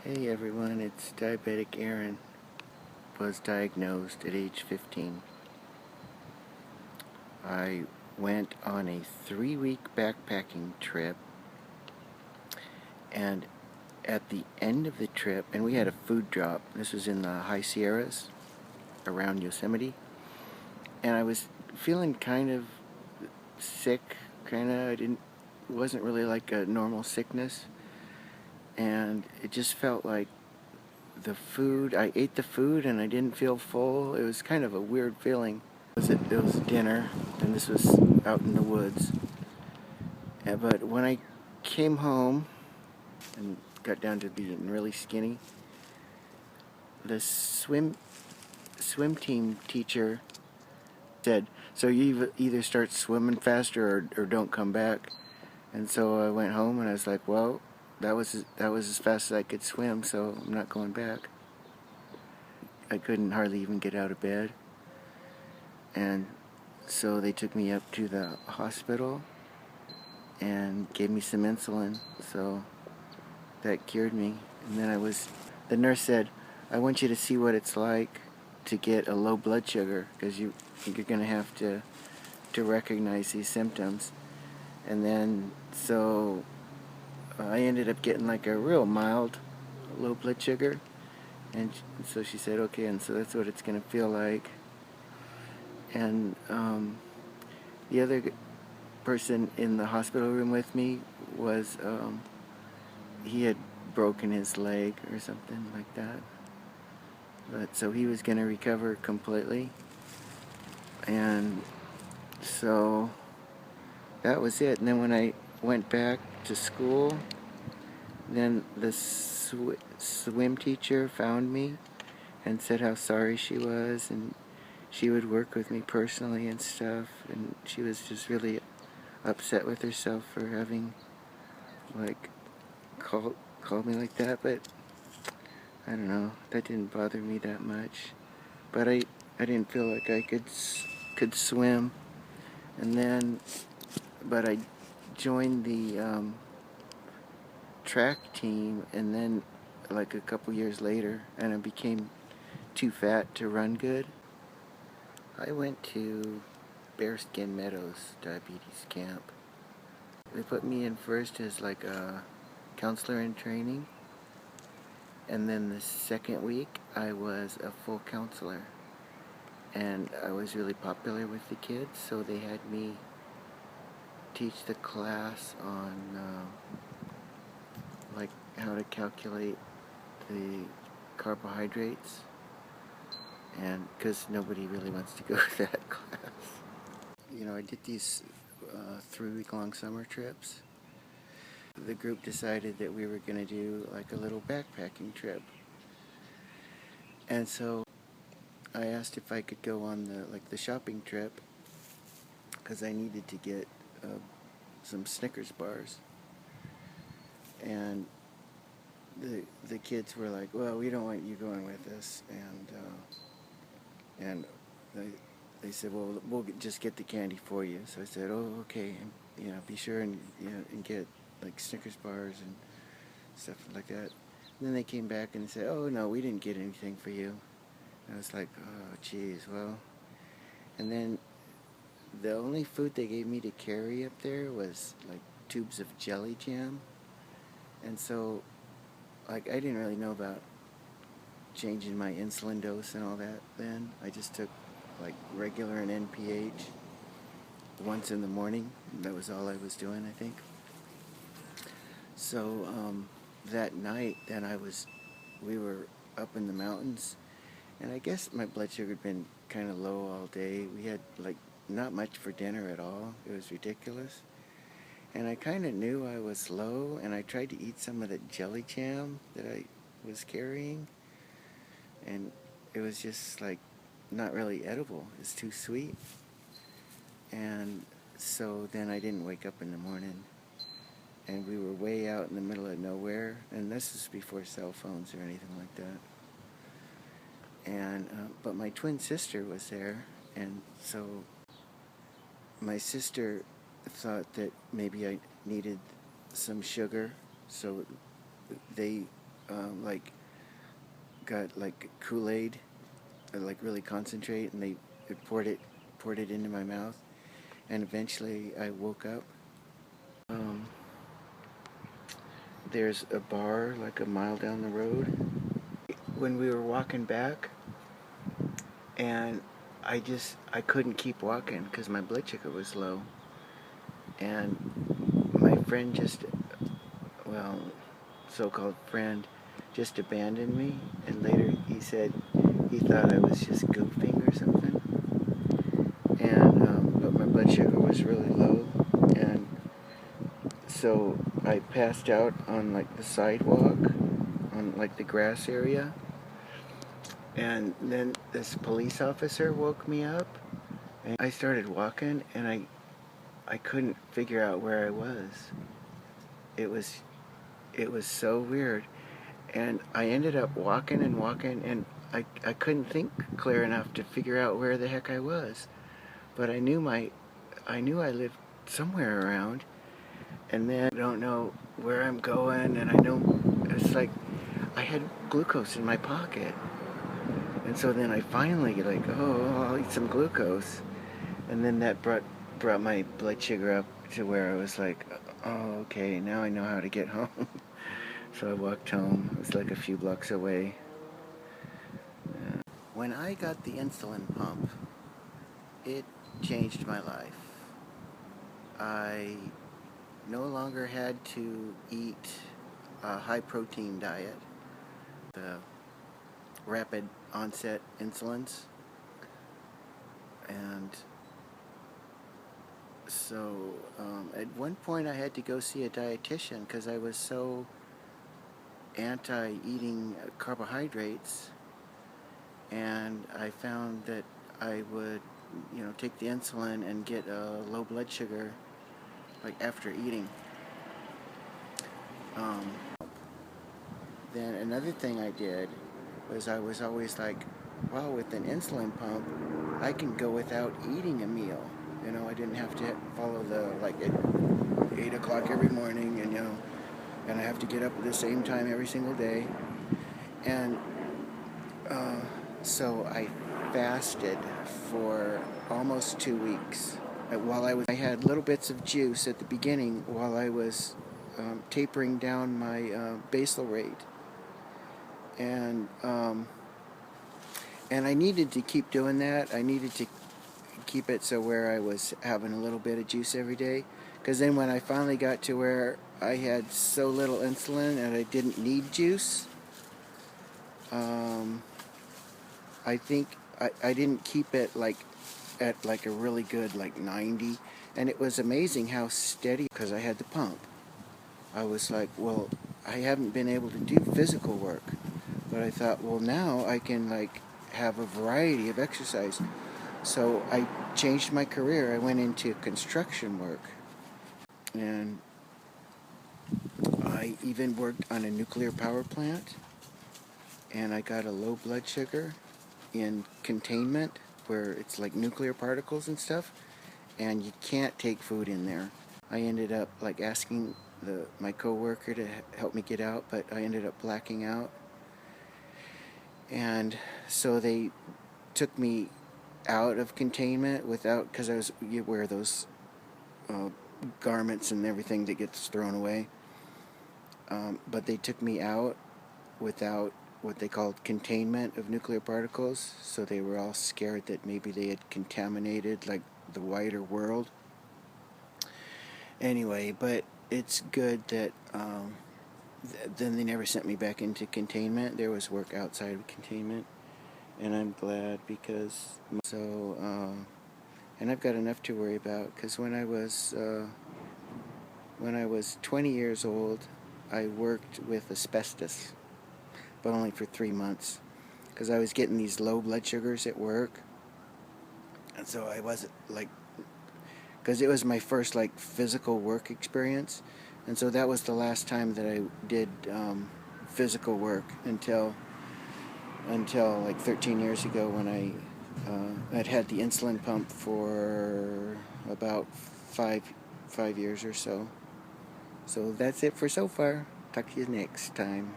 Hey everyone, it's Diabetic Aaron. Was diagnosed at age 15. I went on a 3-week backpacking trip, and at the end of the trip, and we had a food drop. This was in the high Sierras around Yosemite, and I was feeling kind of sick, it wasn't really like a normal sickness, and it just felt like I ate the food and I didn't feel full. It was kind of a weird feeling. It was dinner, and this was out in the woods. But when I came home and got down to being really skinny, the swim team teacher said, "So you either start swimming faster or don't come back." And so I went home and I was like, "Well, that was as fast as I could swim, so I'm not going back." I couldn't hardly even get out of bed. And so they took me up to the hospital and gave me some insulin, so that cured me. And then the nurse said, "I want you to see what it's like to get a low blood sugar, because you're going to have to recognize these symptoms." And then, so I ended up getting like a real mild low blood sugar. And so she said, "Okay, and so that's what it's going to feel like." And the other person in the hospital room with me was, he had broken his leg or something like that. But so he was going to recover completely. And so that was it. And then when I went back to school, then the swim teacher found me and said how sorry she was, and she would work with me personally and stuff, and she was just really upset with herself for having like called me like that. But I don't know, that didn't bother me that much. But I didn't feel like I could swim. And then, but I joined the track team, and then like a couple years later, and I became too fat to run good. I went to Bearskin Meadows diabetes camp. They put me in first as like a counselor in training, and then the second week I was a full counselor, and I was really popular with the kids, so they had me teach the class on like how to calculate the carbohydrates, and because nobody really wants to go to that class. I did these 3-week-long summer trips. The group decided that we were going to do like a little backpacking trip, and so I asked if I could go on the shopping trip, because I needed to get some Snickers bars. And the kids were like, "Well, we don't want you going with us," and they said, "Well, we'll just get the candy for you." So I said, "Oh, okay, and be sure and and get like Snickers bars and stuff like that." And then they came back and said, "Oh no, we didn't get anything for you." And I was like, "Oh, geez, well." And then the only food they gave me to carry up there was like tubes of jelly jam, and so like I didn't really know about changing my insulin dose and all that then. I just took like regular and NPH once in the morning. That was all I was doing, I think. So that night then we were up in the mountains, and I guess my blood sugar had been kind of low all day. We had like not much for dinner at all. It was ridiculous. And I kind of knew I was low, and I tried to eat some of the jelly jam that I was carrying, and it was just like not really edible. It's too sweet. And so then I didn't wake up in the morning, and we were way out in the middle of nowhere, and this is before cell phones or anything like that. And but my twin sister was there, and so my sister thought that maybe I needed some sugar, so they like got like Kool-Aid, like really concentrate, and they poured it into my mouth, and eventually I woke up. Um, there's a bar like a mile down the road. When we were walking back, and I couldn't keep walking because my blood sugar was low, and my friend just, well, so-called friend, just abandoned me, and later he said he thought I was just goofing or something, and but my blood sugar was really low, and so I passed out on like the sidewalk, on like the grass area, and then this police officer woke me up, and I started walking, and I couldn't figure out where I was. It was it was so weird, and I ended up walking and walking, and I couldn't think clear enough to figure out where the heck I was. But I knew I lived somewhere around, and then I don't know where I'm going, and I know it's like I had glucose in my pocket, and so then I finally like, oh, I'll eat some glucose, and then that brought my blood sugar up to where I was like, oh, okay, now I know how to get home. So I walked home. It was like a few blocks away. When I got the insulin pump, it changed my life. I no longer had to eat a high protein diet, the rapid onset insulins, and so at one point I had to go see a dietitian because I was so anti-eating carbohydrates, and I found that I would, take the insulin and get a low blood sugar like after eating. Um, then another thing I did was I was always like, wow, with an insulin pump, I can go without eating a meal. I didn't have to follow the like at 8 o'clock every morning, and I have to get up at the same time every single day. And uh, so I fasted for almost 2 weeks. I had little bits of juice at the beginning while I was tapering down my basal rate, and I needed to keep doing that. I needed to keep it so where I was having a little bit of juice every day, because then when I finally got to where I had so little insulin and I didn't need juice, I think I didn't keep it like at like a really good like 90, and it was amazing how steady, because I had the pump. I was like, well, I haven't been able to do physical work, but I thought, well, now I can like have a variety of exercise. So I changed my career. I went into construction work, and I even worked on a nuclear power plant, and I got a low blood sugar in containment where it's like nuclear particles and stuff, and you can't take food in there. I ended up like asking my coworker to help me get out, but I ended up blacking out, and so they took me out of containment without, because you wear those uh, garments and everything that gets thrown away, but they took me out without what they called containment of nuclear particles, so they were all scared that maybe they had contaminated like the wider world. Anyway, but it's good that then they never sent me back into containment. There was work outside of containment, and I'm glad, because and I've got enough to worry about, because when I was 20 years old, I worked with asbestos, but only for 3 months, because I was getting these low blood sugars at work, and so I wasn't like, because it was my first like physical work experience, and so that was the last time that I did physical work until like 13 years ago, when I'd had the insulin pump for about five years or so. So that's it for so far. Talk to you next time.